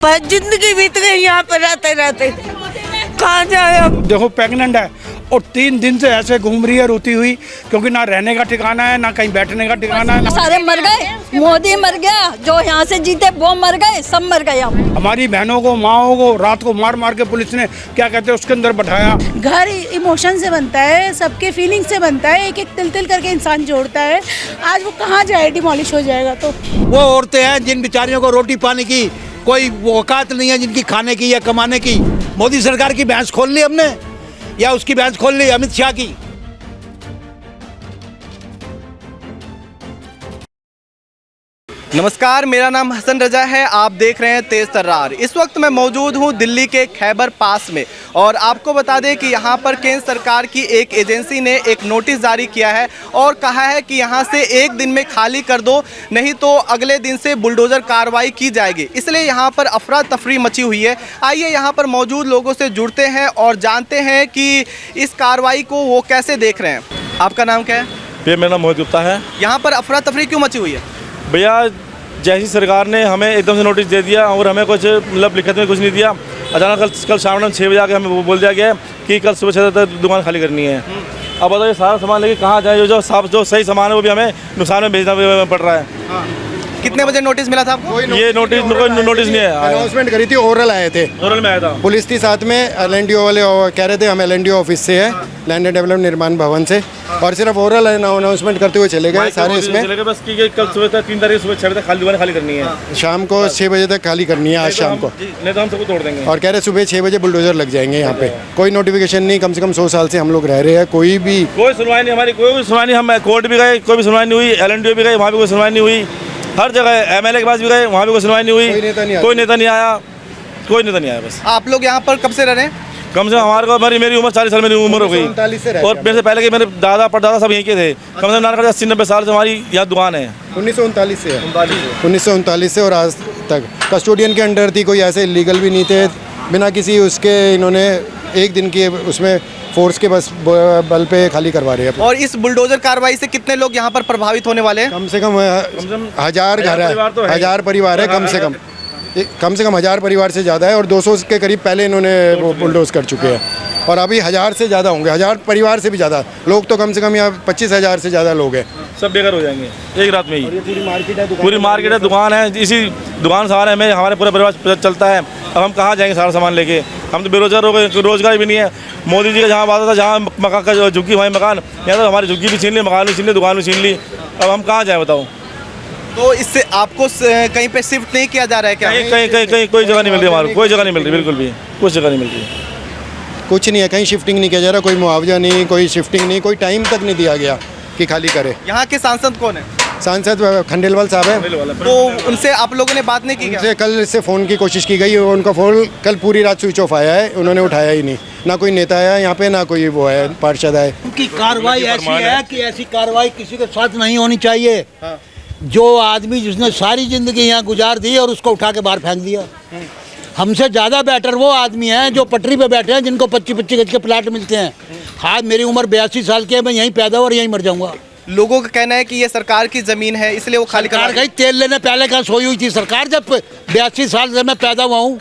बस जिंदगी बीत गई यहाँ पर रहते रहते, कहाँ जाए अब। देखो प्रेग्नेंट है और 3 दिन से ऐसे घूम रही है रोती हुई, क्योंकि ना रहने का ठिकाना है ना कहीं बैठने का ठिकाना है। सारे मर गए, मोदी मर गया, जो यहाँ से जीते वो मर गए, सब मर गए। हमारी बहनों को, माओ को रात को मार मार के पुलिस ने क्या कहते हैं उसके अंदर बैठाया। घर इमोशन से बनता है, सबके फीलिंग से बनता है, एक एक तिल तिल करके इंसान जोड़ता है। आज वो कहाँ जाए, डिमोलिश हो जाएगा। तो वो औरतें हैं जिन बेचारियों को रोटी पानी की कोई औकात नहीं है, जिनकी खाने की या कमाने की। मोदी सरकार की भैंस खोल ली हमने या उसकी भैंस खोल ली अमित शाह की। नमस्कार, मेरा नाम हसन रजा है। आप देख रहे हैं तेज तर्रार। इस वक्त मैं मौजूद हूं दिल्ली के खैबर पास में और आपको बता दें कि यहां पर केंद्र सरकार की एक एजेंसी ने एक नोटिस जारी किया है और कहा है कि यहां से 1 दिन में खाली कर दो, नहीं तो अगले दिन से बुलडोज़र कार्रवाई की जाएगी। इसलिए यहां पर अफरा तफरी मची हुई है। आइए यहां पर मौजूद लोगों से जुड़ते हैं और जानते हैं कि इस कार्रवाई को वो कैसे देख रहे हैं। आपका नाम क्या है? भैया मेरा नाम मोहित गुप्ता है। यहाँ पर अफरा तफरी क्यों मची हुई है? भैया जैसी सरकार ने हमें एकदम से नोटिस दे दिया और हमें कुछ मतलब लिखत में कुछ नहीं दिया। अचानक कल शाम 6 बजे आके हमें बोल दिया गया कि कल सुबह 6 बजे तक दुकान खाली करनी है। अब बताइए सारा सामान लेके कहाँ जाए? जो सही सामान है वो भी हमें नुकसान में भेजना पड़ रहा है। कितने बजे नोटिस मिला था आपको? ये नोटिस नहीं है। अनाउंसमेंट करी थी, ओरल आए थे, ओरल में आया था। पुलिस थी साथ में, LNDO वाले कह रहे थे हम LNDO ऑफिस से है, लैंड एंड डेवलपमेंट निर्माण भवन से, और सिर्फ ओरल अनाउंसमेंट करते हुए चले गए सारे। इसमें बस कि कल सुबह तक 3 तारीख सुबह 6 बजे तक दुकान खाली करनी है, शाम को 6 बजे तक खाली करनी है, आज शाम को, नहीं तो हम सबको तोड़ देंगे। और कह रहे सुबह 6 बजे बुलडोजर लग जाएंगे यहाँ पे। कोई नोटिफिकेशन नहीं, कम से कम 100 साल से हम लोग रह रहे हैं, कोई सुनवाई नहीं, हमारी कोई भी सुनवाई नहीं। हम कोर्ट भी गए, कोई भी सुनवाई नहीं हुई। LNDO भी गए, वहाँ भी कोई सुनवाई नहीं हुई। हर जगह MLA के पास भी गए, वहाँ भी कोई सुनवाई नहीं हुई। कोई नेता नहीं आया। बस आप लोग यहाँ पर कब से रह रहे हैं? कम से कम हमारे को मेरी उम्र 40 साल मेरी उम्र हो गई, और मेरे से पहले के मेरे दादा परदादा सब यहीं के थे। कम से कम नाना 80-90 साल से हमारी यहाँ दुकान है। 1939 से है, 1939 से, और आज तक कस्टोडियन के अंडर थी, कोई ऐसे इलीगल भी नहीं थे। बिना किसी उसके इन्होंने 1 दिन की उसमें फोर्स के बस बल पे खाली करवा रहे हैं। और इस बुलडोजर कार्रवाई से कितने लोग यहाँ पर प्रभावित होने वाले हैं? कम से कम 1000 घर है, 1000 परिवार है, कम से कम 1000 परिवार से ज़्यादा है, और 200 के करीब पहले इन्होंने वो बुलडोज कर चुके हैं, और अभी 1000 से ज़्यादा होंगे, 1000 परिवार से भी ज़्यादा लोग, तो कम से कम यहाँ 25,000 से ज़्यादा लोग हैं। सब बेघर हो जाएंगे एक रात में ही। पूरी मार्केट है, दुकान है, इसी दुकान सहारे में हमारे पूरा परिवार चलता है। अब हम कहाँ जाएंगे सारा सामान लेके? हम तो बेरोजगार हो गए, रोजगार भी नहीं है। मोदी जी का जहाँ बात था, जहाँ मकान का झुग्गी वहीं मकान, यहाँ तो हमारी झुग्गी भी छीन ली, मकान भी छीन ली, दुकान भी छीन ली। अब हम कहाँ जाएँ बताओ? तो इससे आपको कहीं पे शिफ्ट नहीं किया जा रहा है क्या? कहीं कोई जगह नहीं मिल रही हमारी, कोई जगह नहीं मिल रही, बिल्कुल भी कुछ जगह नहीं मिल रही। कुछ नहीं है, कहीं शिफ्टिंग नहीं किया जा रहा, कोई मुआवजा नहीं, कोई शिफ्टिंग नहीं, कोई टाइम तक नहीं दिया गया कि खाली करे। यहाँ के सांसद कौन है? सांसद खंडेलवाल साहब है। तो उनसे आप लोगों ने बात नहीं की क्या? उनसे कल से फ़ोन की कोशिश की गई, उनका फ़ोन कल पूरी रात स्विच ऑफ आया है, उन्होंने उठाया ही नहीं। ना कोई नेता आया यहाँ पे, ना कोई वो है पार्षद है। उनकी कार्रवाई ऐसी है कि ऐसी कार्रवाई किसी के साथ नहीं होनी चाहिए। जो आदमी जिसने सारी ज़िंदगी यहाँ गुजार दी और उसको उठा के बाहर फेंक दिया। हमसे ज़्यादा बेटर वो आदमी हैं जो पटरी पे बैठे हैं, जिनको 25-25 गज के प्लाट मिलते हैं। हाँ, मेरी उम्र 82 साल की है, मैं यहीं पैदा और यहीं मर जाऊँगा। लोगों का कहना है कि ये सरकार की ज़मीन है, इसलिए वो खाली कर गई। तेल लेने पहले कहाँ सोई हुई थी सरकार? जब 82 साल से मैं पैदा हुआ हूँ,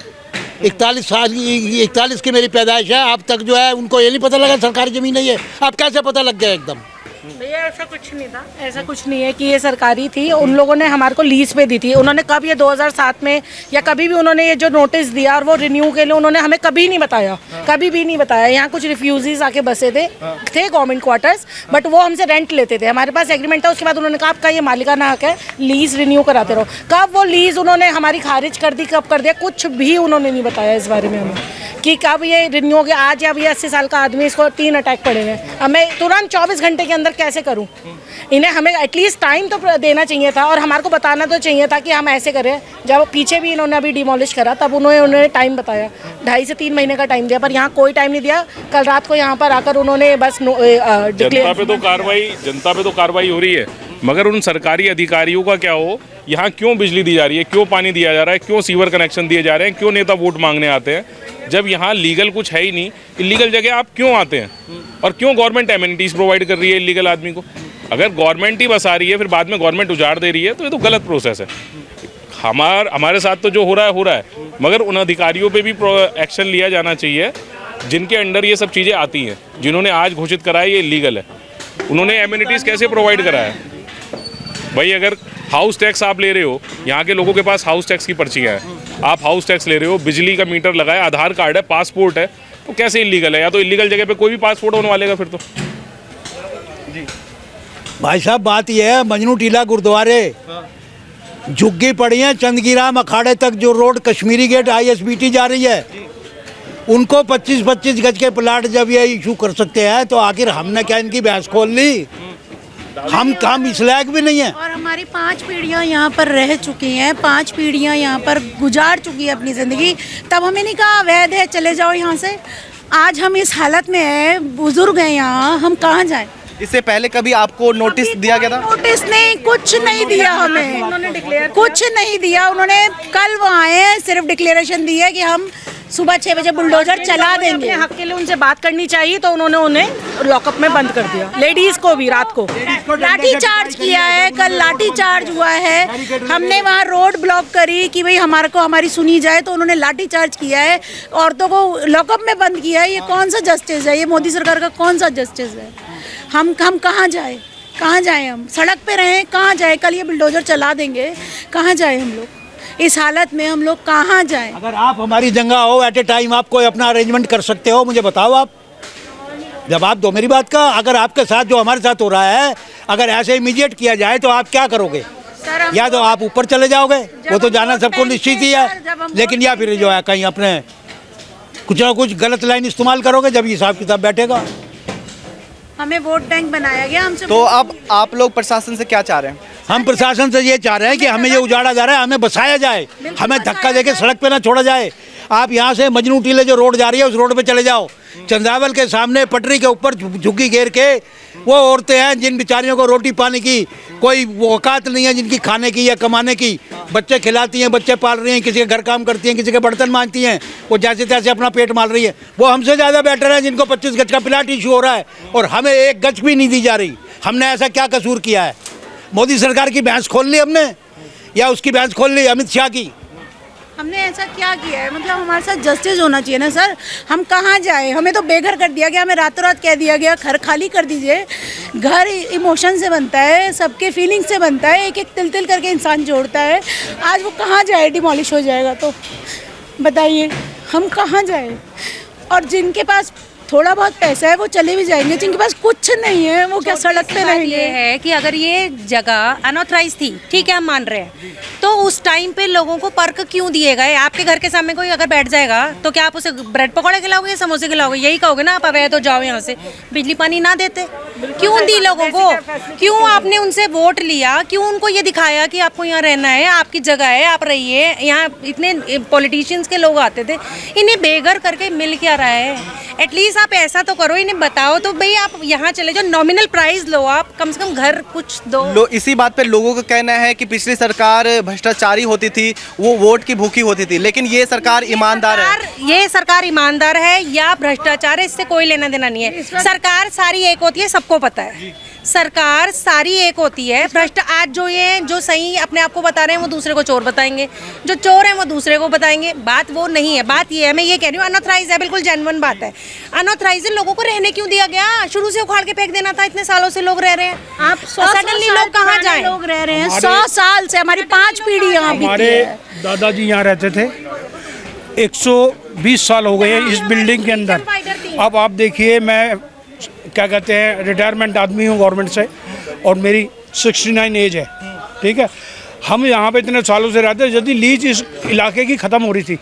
41 की मेरी पैदाइश है। अब तक जो है उनको ये नहीं पता लगा सरकारी ज़मीन है ये। अब कैसे पता लग गया एकदम? भैया ऐसा कुछ नहीं था, ऐसा कुछ नहीं है कि ये सरकारी थी। उन लोगों ने हमारे को लीज पे दी थी। उन्होंने कब ये 2007 में या कभी भी उन्होंने ये जो नोटिस दिया और वो रिन्यू के लिए उन्होंने हमें कभी नहीं बताया, कभी भी नहीं बताया। यहाँ कुछ रिफ्यूजीज आके बसे थे गवर्नमेंट क्वार्टर्स, बट वो हमसे रेंट लेते थे। हमारे पास एग्रीमेंट था। उसके बाद उन्होंने कहा आपका ये मालिकाना हक है, लीज रिन्यू कराते रहो। कब वो लीज उन्होंने हमारी खारिज कर दी, कब कर दिया, कुछ भी उन्होंने नहीं बताया इस बारे में हमें कि कब ये रिन्यू हो गया। आज अब ये 80 साल का आदमी, इसको 3 अटैक पड़े हैं। अब मैं तुरंत 24 घंटे के अंदर कैसे करूं? इन्हें हमें एटलीस्ट टाइम तो देना चाहिए था, और हमारे को बताना तो चाहिए था कि हम ऐसे करें। जब पीछे भी इन्होंने अभी डिमोलिश करा, तब उन्होंने टाइम बताया, 2.5 से 3 महीने का टाइम दिया, पर यहाँ कोई टाइम नहीं दिया। कल रात को यहाँ पर आकर उन्होंने बस जनता पे तो कार्रवाई हो रही है, मगर उन सरकारी अधिकारियों का क्या हो? यहाँ क्यों बिजली दी जा रही है, क्यों पानी दिया जा रहा है, क्यों सीवर कनेक्शन दिए जा रहे हैं, क्यों नेता वोट मांगने आते हैं? जब यहाँ लीगल कुछ है ही नहीं, इलीगल जगह आप क्यों आते हैं? और क्यों गवर्नमेंट एमिनिटीज़ प्रोवाइड कर रही है इलीगल आदमी को? अगर गवर्नमेंट ही बसा रही है, फिर बाद में गवर्नमेंट उजाड़ दे रही है, तो ये तो गलत प्रोसेस है। हमारे साथ तो जो हो रहा है, मगर उन अधिकारियों पे भी एक्शन लिया जाना चाहिए जिनके अंडर ये सब चीज़ें आती हैं, जिन्होंने आज घोषित करा है ये इलीगल है। उन्होंने एमिनिटीज़ कैसे प्रोवाइड करा है भाई? अगर हाउस टैक्स आप ले रहे हो, यहाँ के लोगों के पास हाउस टैक्स की पर्चियाँ हैं, आप हाउस टैक्स ले रहे हो, बिजली का मीटर लगाया, आधार कार्ड है, पासपोर्ट है, तो कैसे इलीगल है? या तो इलीगल जगह पे कोई भी पासपोर्ट बनवा लेगा फिर तो। भाई साहब बात यह है, मजनू टीला गुरुद्वारे झुग्गी पड़ी है, चंदगीराम अखाड़े तक जो रोड कश्मीरी गेट ISBT जा रही है, उनको 25-25 गज के प्लाट जब ये इशू कर सकते हैं तो आखिर हमने क्या इनकी बहस खोल ली? हम इस लायक भी नहीं है। और हमारी 5 पीढ़ियाँ यहाँ पर रह चुकी हैं, 5 पीढ़ियाँ यहाँ पर गुजार चुकी है अपनी ज़िंदगी, तब हमें नहीं कहा अवैध है चले जाओ यहाँ से। आज हम इस हालत में हैं, बुजुर्ग हैं यहाँ, हम कहाँ जाएं? इससे पहले कभी आपको नोटिस दिया गया था? नोटिस नहीं, कुछ नहीं दिया हमें, कुछ नहीं दिया उन्होंने। कल वो आए हैं, सिर्फ डिक्लेरेशन दी है कि हम सुबह 6 बजे बुलडोजर चला देंगे। अपने हक के लिए उनसे बात करनी चाहिए तो उन्होंने उन्हें लॉकअप में बंद कर दिया, लेडीज को भी रात को लाठी चार्ज किया है। कल लाठी चार्ज हुआ है, हमने वहाँ रोड ब्लॉक करी कि भाई हमारी सुनी जाए, तो उन्होंने लाठी चार्ज किया है, औरतों को लॉकअप में बंद किया है। ये कौन सा जस्टिस है? ये मोदी सरकार का कौन सा जस्टिस है? हम कहाँ जाए? कहाँ जाए? हम सड़क पे रहें, कहाँ जाए? कल ये बुलडोजर चला देंगे, कहाँ जाए हम लोग? इस हालत में हम लोग कहाँ जाएं? अगर आप हमारी जगह हो एट ए टाइम, आप कोई अपना अरेंजमेंट कर सकते हो, मुझे बताओ। आप जवाब दो मेरी बात का। अगर आपके साथ जो हमारे साथ हो रहा है, अगर ऐसे इमीडिएट किया जाए तो आप क्या करोगे? या तो आप ऊपर चले जाओगे, वो तो जाना सबको निश्चित ही है, लेकिन या फिर जो है कहीं अपने कुछ ना कुछ गलत लाइन इस्तेमाल करोगे जब हिसाब किताब बैठेगा। हमें वोट बैंक बनाया गया हमसे। तो अब आप लोग प्रशासन से क्या चाह रहे हैं? हम प्रशासन से ये चाह रहे हैं कि हमें ये उजाड़ा जा रहा है, हमें बसाया जाए, हमें धक्का देके सड़क पे ना छोड़ा जाए। आप यहाँ से मजनू टीले जो रोड जा रही है उस रोड पे चले जाओ, चंद्रावल के सामने पटरी के ऊपर झुग्गी घेर के वो औरतें हैं जिन बेचारियों को रोटी पानी की कोई औकात नहीं है, जिनकी खाने की या कमाने की, बच्चे खिलाती हैं, बच्चे पाल रही हैं, किसी के घर काम करती हैं, किसी के बर्तन मांजती हैं, वो जैसे तैसे अपना पेट मार रही है। वो हमसे ज़्यादा बेटर है जिनको 25 गज का प्लाट इशू हो रहा है और हमें 1 गज भी नहीं दी जा रही। हमने ऐसा क्या कसूर किया है? मोदी सरकार की भैंस खोल ली हमने या उसकी भैंस खोल ली अमित शाह की? हमने ऐसा क्या किया है? मतलब हमारे साथ जस्टिस होना चाहिए ना सर। हम कहाँ जाए? हमें तो बेघर कर दिया गया, हमें रातों रात कह दिया गया घर खाली कर दीजिए। घर इमोशन से बनता है, सबके फीलिंग से बनता है, एक एक तिल तिल करके इंसान जोड़ता है। आज वो कहाँ जाए? डिमोलिश हो जाएगा तो बताइए हम कहाँ जाए? और जिनके पास थोड़ा बहुत पैसा है वो चले भी जाएंगे, जिनके पास कुछ नहीं है वो क्या सड़क पे रहेंगे? ये है कि अगर ये जगह अनऑथराइज थी, ठीक है हम मान रहे हैं, तो उस टाइम पे लोगों को पर्क क्यों दिए गए? आपके घर के सामने कोई अगर बैठ जाएगा तो क्या आप उसे ब्रेड पकौड़े खिलाओगे या समोसे खिलाओगे? यही कहोगे ना आप अवैध हो जाओ यहाँ से। बिजली पानी ना देते क्यों दी लोगों को? क्यों आपने उनसे वोट लिया? क्यों उनको ये दिखाया कि आपको यहाँ रहना है, आपकी जगह है, आप रहिए? यहाँ इतने पॉलिटिशियंस के लोग आते थे, इन्हें बेघर करके मिल क्या रहा है? एटलीस्ट आप ऐसा तो करो, इन्हें बताओ तो भाई आप यहाँ चले जाओ, नॉमिनल प्राइस लो, आप कम से कम घर कुछ दो। इसी बात पे लोगों का कहना है कि पिछली सरकार भ्रष्टाचारी होती थी, वो वोट की भूखी होती थी, लेकिन ये सरकार ईमानदार है। ये सरकार ईमानदार है या भ्रष्टाचार है, इससे कोई लेना देना नहीं है। सरकार सारी एक होती है, सबको पता है, सरकार सारी एक होती है। भ्रष्ट आज जो सही अपने आप को बता रहे हैं वो दूसरे को चोर बताएंगे, जो चोर हैं वो दूसरे को बताएंगे। बात वो नहीं है, बात ये है, मैं ये कह रही हूँ अनऑथराइज है, बिल्कुल जेन्युइन बात है। अनऑथराइज लोगों को रहने क्यों दिया गया? शुरू से उखाड़ के फेंक देना था, इतने सालों से लोग रह रहे हैं। आप सडनली लोग कहाँ जाएं? लोग रह रहे हैं 100 साल से, हमारी 5 पीढ़ियाँ। हमारे दादाजी यहाँ रहते थे, 120 साल हो गए हैं इस बिल्डिंग के अंदर। अब आप देखिए, मैं क्या कहते हैं रिटायरमेंट आदमी हूँ गवर्नमेंट से और मेरी 69 एज है, ठीक है। हम यहाँ पे इतने सालों से रहते हैं, यदि लीज इस इलाके की ख़त्म हो रही थी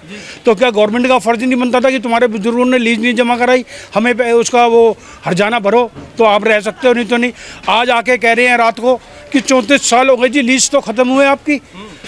तो क्या गवर्नमेंट का फ़र्ज़ नहीं बनता था कि तुम्हारे बुजुर्गों ने लीज नहीं जमा कराई, हमें उसका वो हर्जाना भरो तो आप रह सकते हो, नहीं तो नहीं। आज आके कह रहे हैं रात को कि 34 साल हो गए जी, लीज तो ख़त्म हुए आपकी,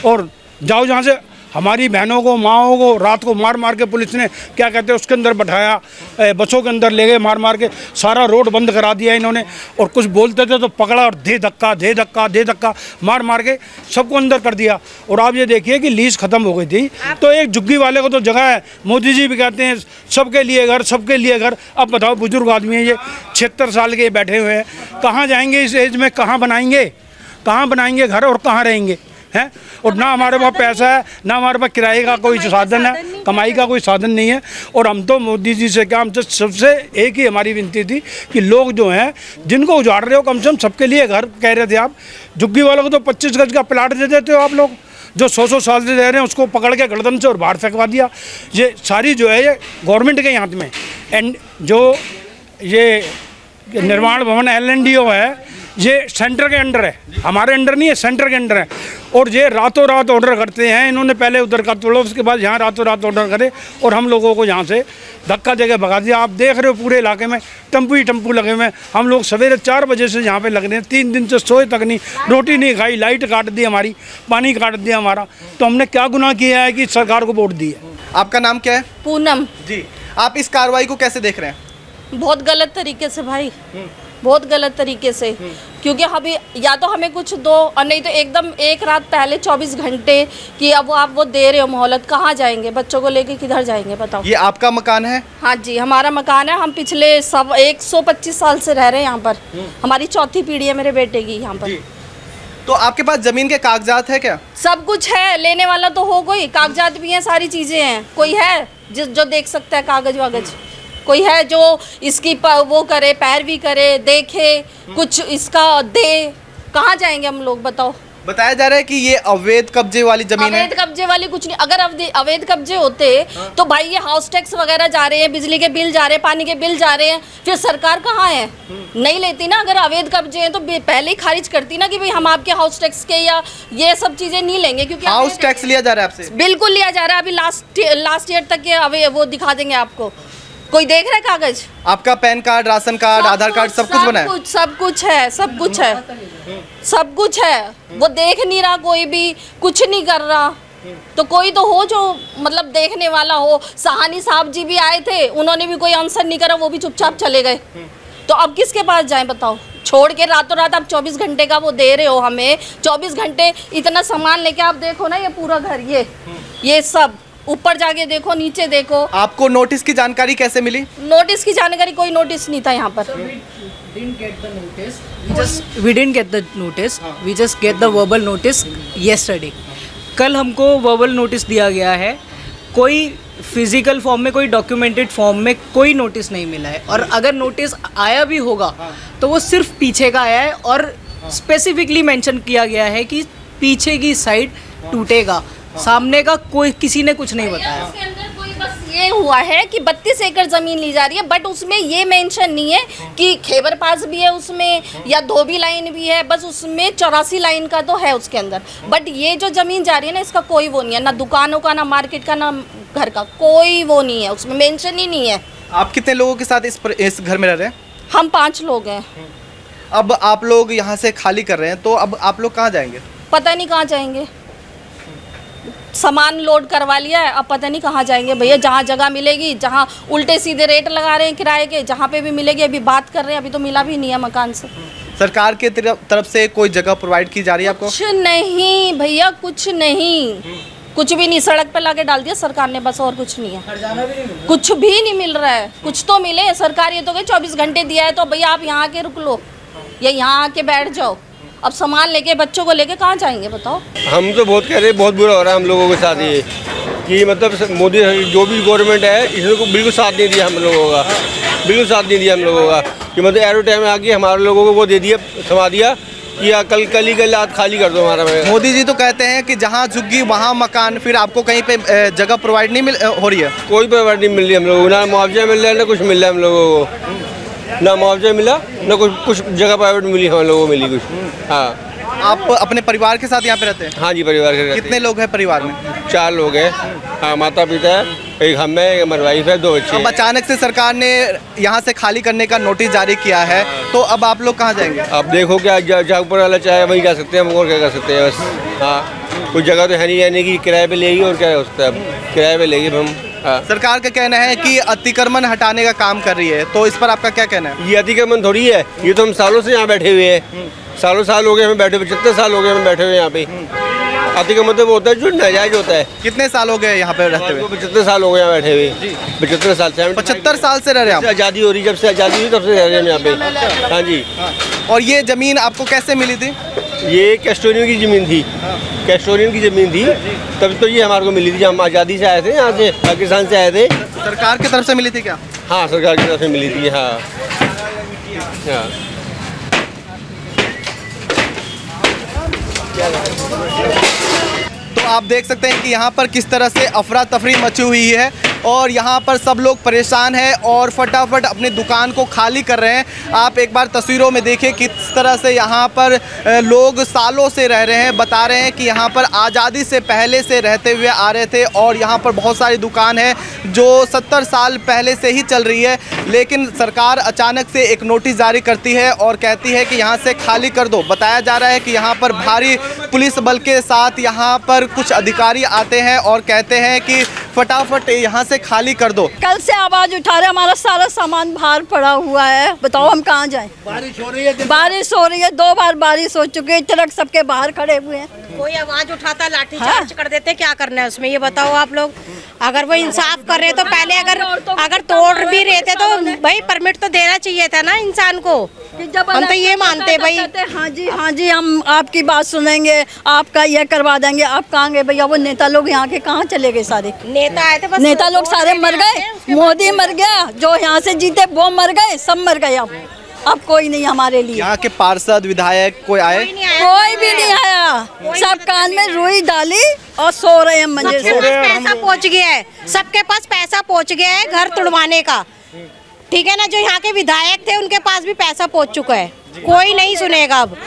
और जाओ जहाँ से। हमारी बहनों को, माओं को रात को मार मार के पुलिस ने क्या कहते हैं उसके अंदर बैठाया, बसों के अंदर ले गए, मार मार के सारा रोड बंद करा दिया इन्होंने। और कुछ बोलते थे तो पकड़ा और दे धक्का मार मार के सबको अंदर कर दिया। और आप ये देखिए कि लीज ख़त्म हो गई थी, तो एक झुग्गी वाले को तो जगह है। मोदी जी भी कहते हैं सबके लिए घर, सबके लिए घर। अब बताओ, बुजुर्ग आदमी है ये, 76 साल के बैठे हुए हैं, कहाँ जाएंगे इस एज में? कहाँ बनाएंगे घर और कहाँ रहेंगे? हैं, और ना हमारे पास पैसा है, ना हमारे पास किराए का कोई साधन है, कमाई का कोई साधन नहीं है। और हम तो मोदी जी से क्या, हम तो सबसे एक ही हमारी विनती थी कि लोग जो हैं जिनको उजाड़ रहे हो कम से कम सबके लिए घर कह रहे थे आप, झुग्गी वालों को तो 25 गज का प्लाट दे देते हो आप लोग, जो 100 साल से रह रहे हैं उसको पकड़ के गर्दन से और बाहर फेंकवा दिया। ये सारी जो है ये गवर्नमेंट के हाथ में, एंड जो ये निर्माण भवन LNDO है ये सेंटर के अंडर है, हमारे अंडर नहीं है, सेंटर के अंडर है। और ये रातों रात ऑर्डर करते हैं, इन्होंने पहले उधर का तोड़ा, उसके बाद यहाँ रातों रात ऑर्डर करे और हम लोगों को यहाँ से धक्का देकर भगा दिया। आप देख रहे हो पूरे इलाके में टम्पू ही टम्पू लगे हुए हैं। हम लोग सवेरे 4 बजे से यहाँ पे लग रहे हैं, 3 दिन से सोए तक नहीं, रोटी नहीं खाई, लाइट काट दी हमारी, पानी काट दिया हमारा। तो हमने क्या गुनाह किया है कि सरकार को वोट दी है। आपका नाम क्या है? पूनम जी, आप इस कार्रवाई को कैसे देख रहे हैं? बहुत गलत तरीके से भाई, बहुत गलत तरीके से, क्योंकि अभी या तो हमें कुछ दो और नहीं तो एकदम एक रात पहले 24 घंटे कि अब आप वो दे रहे हो मोहलत, कहाँ जाएंगे बच्चों को लेके, किधर जाएंगे बताओ। ये आपका मकान है? हाँ जी, हमारा मकान है। हम पिछले 125 साल से रह रहे हैं यहाँ पर, हमारी 4थी पीढ़ी है मेरे बेटे की यहाँ पर। तो आपके पास जमीन के कागजात है क्या? सब कुछ है, लेने वाला तो हो कोई, कागजात भी हैं, सारी चीज़ें हैं। कोई है जो देख सकता है कागज वागज? कोई है जो इसकी वो करे, पैरवी करे, देखे, कुछ इसका दे? कहाँ जाएंगे हम लोग बताओ? बताया जा रहा है कि ये अवैध कब्जे वाली जमीन है। अवैध कब्जे वाली कुछ नहीं, अगर अवैध कब्जे होते तो भाई ये हाउस टैक्स वगैरह जा रहे हैं, बिजली के बिल जा रहे हैं, पानी के बिल जा रहे हैं, फिर सरकार कहाँ है? नहीं लेती ना। अगर अवैध कब्जे हैं तो पहले ही खारिज करती ना कि भाई हम आपके हाउस टैक्स के या ये सब चीजें नहीं लेंगे, क्योंकि हाउस टैक्स लिया जा रहा है आपसे? बिल्कुल लिया जा रहा है। अभी लास्ट ईयर तक के वो दिखा देंगे आपको। कोई देख रहा है कागज? आपका पैन कार्ड, राशन कार्ड, आधार कार्ड सब कुछ बना है? सब कुछ है, सब कुछ है, सब कुछ है। वो देख नहीं रहा, कोई भी कुछ नहीं कर रहा। तो कोई तो हो जो मतलब देखने वाला हो। सहानी साहब जी भी आए थे, उन्होंने भी कोई आंसर नहीं करा, वो भी चुपचाप चले गए। तो अब किसके पास जाएं बताओ? छोड़ के रातों रात आप 24 घंटे का वो दे रहे हो हमें, 24 घंटे इतना सामान लेके। आप देखो ना ये पूरा घर, ये सब ऊपर जाके देखो, नीचे देखो। आपको नोटिस की जानकारी कैसे मिली? नोटिस की जानकारी, कोई नोटिस नहीं था यहाँ पर। We didn't get the notice. We just get the verbal notice yesterday. कल हमको वर्बल नोटिस दिया गया है, कोई फिजिकल फॉर्म में, कोई डॉक्यूमेंटेड फॉर्म में कोई नोटिस नहीं मिला है। और अगर नोटिस आया भी होगा तो वो सिर्फ पीछे का आया है और स्पेसिफिकली मेंशन किया गया है कि पीछे की साइड टूटेगा, सामने का कोई किसी ने कुछ नहीं बताया। उसके अंदर कोई बस ये हुआ है कि 32 एकड़ ज़मीन ली जा रही है, बट उसमें ये मेंशन नहीं है कि खैबर पास भी है उसमें या धोबी लाइन भी है, बस उसमें 84 लाइन का तो है उसके अंदर। बट ये जो ज़मीन जा रही है ना, इसका कोई वो नहीं है, ना दुकानों का, ना मार्केट का, ना घर का, कोई वो नहीं है, उसमें मेंशन ही नहीं है। आप कितने लोगों के साथ इस घर में रह रहे हैं? हम 5 लोग हैं। अब आप लोग यहाँ से खाली कर रहे हैं, तो अब आप लोग कहाँ जाएंगे? पता नहीं कहाँ जाएंगे, सामान लोड करवा लिया है, अब पता नहीं कहाँ जाएंगे भैया। जहाँ जगह मिलेगी, जहाँ उल्टे सीधे रेट लगा रहे हैं किराए के, जहाँ पे भी मिलेगी अभी बात कर रहे हैं, अभी तो मिला भी नहीं है मकान से। सरकार के तरफ से कोई जगह प्रोवाइड की जा रही है आपको? कुछ नहीं भैया, कुछ नहीं, कुछ भी नहीं। सड़क पे लाके डाल दिया सरकार ने बस, और कुछ नहीं है। कुछ भी नहीं मिल रहा है, कुछ तो मिले। सरकार ये तो कहे 24 घंटे दिया है तो भैया आप यहाँ आके रुक लो या यहाँ आके बैठ जाओ। अब सामान लेके, बच्चों को लेके कहाँ जाएंगे बताओ? हम तो बहुत कह रहे हैं, बहुत बुरा हो रहा है हम लोगों के साथ ये कि मतलब मोदी जो भी गवर्नमेंट है इसने को बिल्कुल साथ नहीं दिया हम लोगों का, बिल्कुल साथ नहीं दिया हम लोगों का। कि मतलब एरो टाइम में आके हमारे लोगों को वो दे दिया, थमा दिया कि कल ही कल रात खाली कर दो हमारा। मोदी जी तो कहते हैं कि जहाँ झुग्गी वहाँ मकान, फिर आपको कहीं पे जगह प्रोवाइड नहीं हो रही है? कोई प्रोवाइड नहीं मिल रही हम लोगों को, ना मुआवजा मिल रहा है, ना कुछ मिल रहा है हम लोगों को, ना मुआवजा मिला, ना कुछ जगह प्राइवेट मिली हम लोगों को, मिली कुछ। हाँ। आप अपने परिवार के साथ यहाँ पे रहते हैं? हाँ जी, परिवार के साथ। कितने लोग हैं परिवार में? 4 लोग हैं। हाँ, माता पिता है, एक हम है, एक हमारी वाइफ है, 2 बच्चे। अब अचानक से सरकार ने यहाँ से खाली करने का नोटिस जारी किया है, तो अब आप लोग कहाँ जाएंगे? अब देखो क्या जहाँ ऊपर वाला चाहे वहीं जा सकते हैं, हम और क्या कर सकते हैं बस। हाँ, कोई जगह तो है नहीं रहने की, किराए पे लेगी और क्या हो सकता है, अब किराए पे लेगी हम। हाँ। सरकार का कहना है कि अतिक्रमण हटाने का काम कर रही है, तो इस पर आपका क्या कहना है? ये अतिक्रमण थोड़ी है, ये तो हम सालों से यहाँ बैठे हुए हैं, सालों साल हो गए हमें बैठे हुए, 75 साल हो गए हमें बैठे हुए यहाँ पे। अतिक्रमण मतलब वो होता है जो नाजायज होता है। कितने साल हो गए यहाँ पे रहते हुए? 75 साल हो गए यहाँ बैठे हुए। 75 साल से 75 साल से रह रहे हैं? आज़ादी हो रही, जब से आज़ादी हुई तब से रह रहे हैं यहाँ पे। हाँ जी। और ये ज़मीन आपको कैसे मिली थी? ये कैस्टोरियन की ज़मीन थी, कैस्टोरियन की ज़मीन थी, तब तो ये हमारे को मिली थी जब हम आज़ादी से आए थे, यहाँ से पाकिस्तान से आए थे। सरकार की तरफ से मिली थी क्या? हाँ, सरकार की तरफ से मिली थी। हाँ हाँ। तो आप देख सकते हैं कि यहाँ पर किस तरह से अफरा तफरी मची हुई है और यहाँ पर सब लोग परेशान हैं और फटाफट अपनी दुकान को खाली कर रहे हैं। आप एक बार तस्वीरों में देखिए किस तरह से यहाँ पर लोग सालों से रह रहे हैं। बता रहे हैं कि यहाँ पर आज़ादी से पहले से रहते हुए आ रहे थे और यहाँ पर बहुत सारी दुकान है जो 70 साल पहले से ही चल रही है, लेकिन सरकार अचानक से एक नोटिस जारी करती है और कहती है कि यहाँ से खाली कर दो। बताया जा रहा है कि यहाँ पर भारी पुलिस बल के साथ यहाँ पर कुछ अधिकारी आते हैं और कहते हैं कि फटाफट यहाँ से खाली कर दो। कल से आवाज उठा रहे, हमारा सारा सामान बाहर पड़ा हुआ है, बताओ हम कहाँ जाएं? बारिश हो रही है, बारिश हो रही है, 2 बार बारिश हो चुकी है, ट्रक सबके बाहर खड़े हुए हैं। कोई आवाज उठाता लाठी चार्ज कर देते, क्या करना है उसमें ये बताओ आप लोग। अगर वो इंसाफ कर रहे तो पहले अगर तोड़ भी रहे थे तो भाई परमिट तो देना चाहिए था ना इंसान को। हम तो ये मानते भाई। हाँ जी हम आपकी बात सुनेंगे, आपका ये करवा देंगे। आप कहाँ गए भैया? वो नेता लोग यहाँ के कहाँ चले गए? सारे नेता आए थे, बस नेता लोग सारे मर गए। मोदी मर गया, जो यहाँ से जीते वो मर गए, सब मर गए। अब कोई नहीं हमारे लिए। यहाँ के पार्षद विधायक कोई आए? कोई भी नहीं आया। सब कान में रुई डाली और सो रहे हैं मजे से। पैसा पहुँच गया है, सबके पास पैसा पहुँच गया है घर तुड़वाने का, ठीक है ना। जो यहाँ के विधायक थे उनके पास भी पैसा पहुँच चुका है, कोई नहीं सुनेगा अब।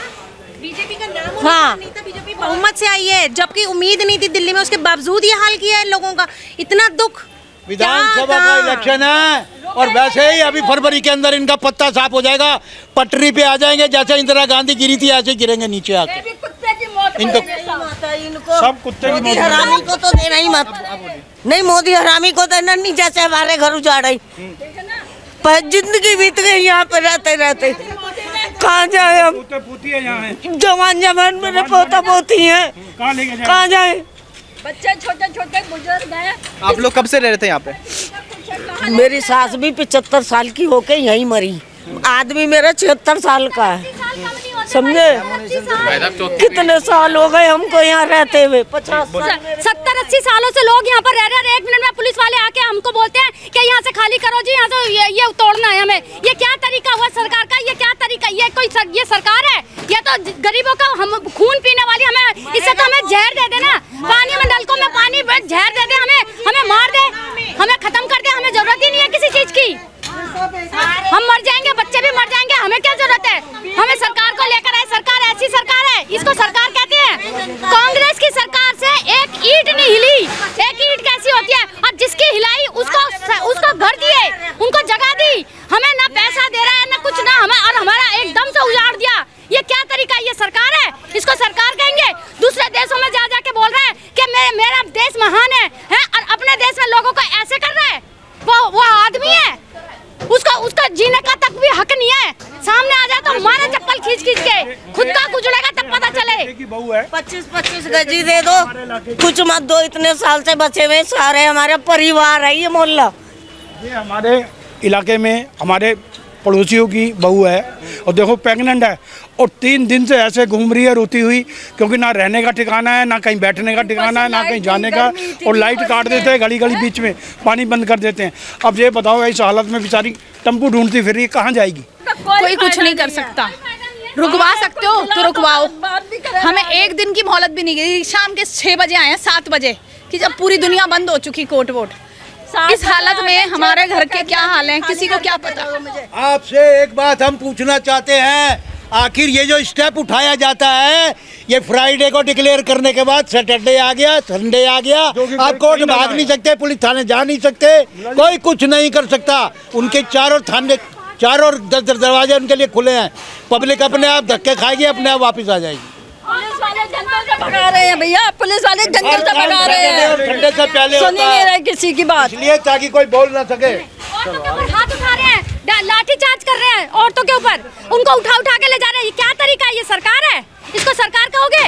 बीजेपी का नाम हाँ बीजेपी बहुमत से आई है, जबकि उम्मीद नहीं थी दिल्ली में, उसके बावजूद ये हाल किया है लोगों का। इतना दुख। विधानसभा का इलेक्शन है और वैसे ही अभी फरवरी के अंदर इनका पत्ता साफ हो जाएगा, पटरी पे आ जाएंगे। जैसे इंदिरा गांधी गिरी थी ऐसे गिरेंगे नीचे आके। इनको सब कुत्ते की मोदी हरामी को तो देना ही मत। नहीं, मोदी हरामी को देना नहीं, जैसे हमारे घर उजाड़ रही। पर जिंदगी बीत गई यहाँ पे रहते रहते। कहाँ जाए हम? जवान जवान मेरे पोता पोती है, कहाँ जाए? बच्चे छोटे छोटे बुजुर्ग हैं। आप लोग कब से रह रहे थे यहाँ पे? मेरी सास भी 75 साल की होके यहीं मरी। आदमी मेरा 76 साल का है, समझे? कितने साल हो गए हमको यहाँ रहते हुए? 70-80 सालों से लोग यहाँ पर रह रहे हैं। 1 मिनट में पुलिस वाले आके हमको बोलते हैं कि यहाँ से खाली करो जी, यहाँ से ये तोड़ना है हमें। ये क्या तरीका हुआ सरकार का? ये क्या तरीका? ये सरकार है? ये तो गरीबों का हम खून पीने वाली। हमें इससे तो हमें जहर दे देना, पानी में नलकों में पानी जहर दे दे, हमें मार दे, हमें खत्म कर दे। हमें जरूरत ही नहीं है किसी चीज की। हम मर जाएंगे, बच्चे भी मर जाएंगे, हमें क्या जरूरत है? हमें सरकार को लेकर आए। सरकार ऐसी सरकार है, इसको सरकार कहते हैं। कांग्रेस की सरकार से एक ईंट नहीं हिली। एक ईंट कैसी होती है? और जिसकी हिलाई उसको घर दिए, उनको जगह दी। हमें ना पैसा दे रहा है ना कुछ, ना हमें, और हमारा एकदम से उजाड़ दिया। ये क्या तरीका? ये सरकार है? इसको सरकार कहेंगे? दूसरे देशों में जा के बोल रहे हैं कि मेरा देश महान है, और अपने देश में लोगों को ऐसे कर रहे हैं। वो आदमी है, उसका जीने का तक भी हक नहीं है। सामने आ जाए तो हमारा चप्पल खींच के खुद का कुचलेगा तब पता चले। 25-25 गजी दे दो, कुछ मत दो। इतने साल से बचे हुए सारे हमारे परिवार है। ये मोहल्ला ये हमारे इलाके में हमारे पड़ोसियों की बहू है और देखो प्रेग्नेंट है और 3 दिन से ऐसे घूम रही है रोती हुई, क्योंकि ना रहने का ठिकाना है, ना कहीं बैठने का ठिकाना है, ना कहीं जाने का। और लाइट काट देते हैं घड़ी घड़ी, बीच में पानी बंद कर देते हैं। अब ये बताओ इस हालत में बेचारी टेम्पू ढूंढती फिर रही, कहाँ जाएगी? कोई कुछ नहीं कर सकता। रुकवा सकते हो तो रुकवाओ। हमें 1 दिन की मोहलत भी नहीं गई। शाम के 6 बजे आए हैं, 7 बजे, कि जब पूरी दुनिया बंद हो चुकी, कोर्ट वोट। इस हालत में हमारे घर के क्या हाल हैं किसी को क्या पता। आपसे एक बात हम पूछना चाहते हैं, आखिर ये जो स्टेप उठाया जाता है, ये फ्राइडे को डिक्लेयर करने के बाद सैटरडे आ गया, संडे आ गया, आप कोर्ट भाग नहीं सकते, पुलिस थाने जा नहीं सकते, कोई कुछ नहीं कर सकता। उनके चारों थाने, चारों दरवाजे उनके लिए खुले हैं। पब्लिक अपने आप धक्के खाएगी, अपने आप वापस आ जाएगी। पुलिस वाले जंगल से भगा रहे हैं भैया, पुलिस वाले जंगल से भगा रहे हैं। ठंडे से पहले सुन ही नहीं रहे किसी की बात, इसलिए ताकि कोई बोल ना सके। हाथ उठा रहे हैं, लाठी चार्ज कर रहे हैं औरतों के ऊपर, उनको उठा के ले जा रहे हैं। ये क्या तरीका है? ये सरकार है? इसको सरकार कहोगे?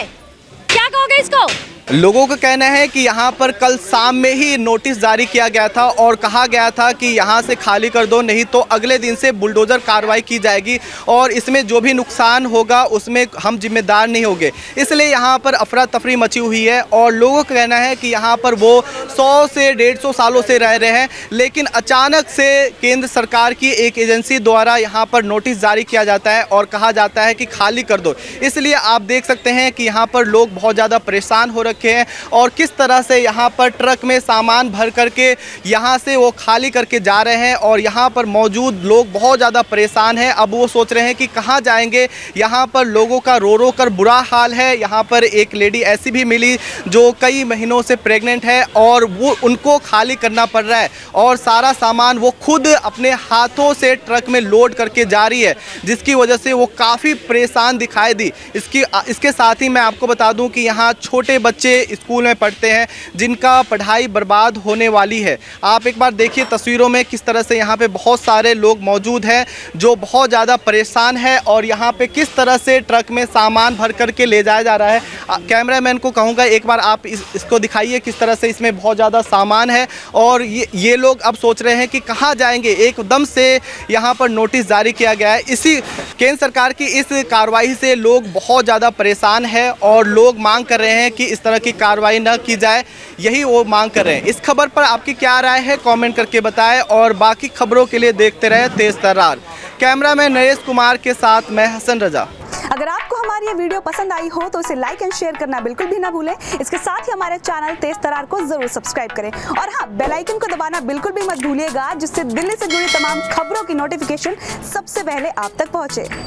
क्या कहोगे इसको? लोगों का कहना है कि यहाँ पर कल शाम में ही नोटिस जारी किया गया था और कहा गया था कि यहाँ से खाली कर दो, नहीं तो अगले दिन से बुलडोज़र कार्रवाई की जाएगी और इसमें जो भी नुकसान होगा उसमें हम जिम्मेदार नहीं होंगे। इसलिए यहाँ पर अफरा तफरी मची हुई है और लोगों का कहना है कि यहाँ पर वो 100 से 150 सालों से रह रहे हैं, लेकिन अचानक से केंद्र सरकार की एक एजेंसी द्वारा यहाँ पर नोटिस जारी किया जाता है और कहा जाता है कि खाली कर दो। इसलिए आप देख सकते हैं कि यहाँ पर लोग बहुत ज़्यादा परेशान हो रखे हैं और किस तरह से यहाँ पर ट्रक में सामान भर करके यहाँ से वो खाली करके जा रहे हैं और यहाँ पर मौजूद लोग बहुत ज़्यादा परेशान हैं। अब वो सोच रहे हैं कि कहाँ जाएंगे। यहाँ पर लोगों का रो रो कर बुरा हाल है। यहाँ पर एक लेडी ऐसी भी मिली जो कई महीनों से प्रेग्नेंट है और वो उनको खाली करना पड़ रहा है और सारा सामान वो खुद अपने हाथों से ट्रक में लोड करके जा रही है, जिसकी वजह से वो काफ़ी परेशान दिखाई दी। इसके साथ ही मैं आपको बता दूं कि यहाँ छोटे बच्चे स्कूल में पढ़ते हैं जिनका पढ़ाई बर्बाद होने वाली है। आप एक बार देखिए तस्वीरों में किस तरह से यहाँ पे बहुत सारे लोग मौजूद हैं जो बहुत ज़्यादा परेशान है और यहाँ पे किस तरह से ट्रक में सामान भर करके ले जाया जा रहा है। कैमरामैन को कहूँगा एक बार आप इसको दिखाइए किस तरह से इसमें बहुत ज़्यादा सामान है और ये लोग अब सोच रहे हैं कि कहाँ जाएंगे। एकदम से यहाँ पर नोटिस जारी किया गया है। इसी केंद्र सरकार की इस कार्रवाई से लोग बहुत ज़्यादा परेशान हैं और लोग मांग कर रहे हैं कि इस तरह की कार्रवाई न की जाए, यही वो मांग कर रहे हैं। इस खबर पर आपकी क्या राय है कमेंट करके बताएं और बाकी खबरों के लिए देखते रहे तेज तर्रार। कैमरामैन नरेश कुमार के साथ मैं हसन रजा। अगर आपको हमारी ये वीडियो पसंद आई हो तो इसे लाइक एंड शेयर करना बिल्कुल भी ना भूलें। इसके साथ ही हमारे चैनल तेज तरार को जरूर सब्सक्राइब करें और हाँ, बेल आइकन को दबाना बिल्कुल भी मत भूलिएगा, जिससे दिल्ली से जुड़ी तमाम खबरों की नोटिफिकेशन सबसे पहले आप तक पहुंचे।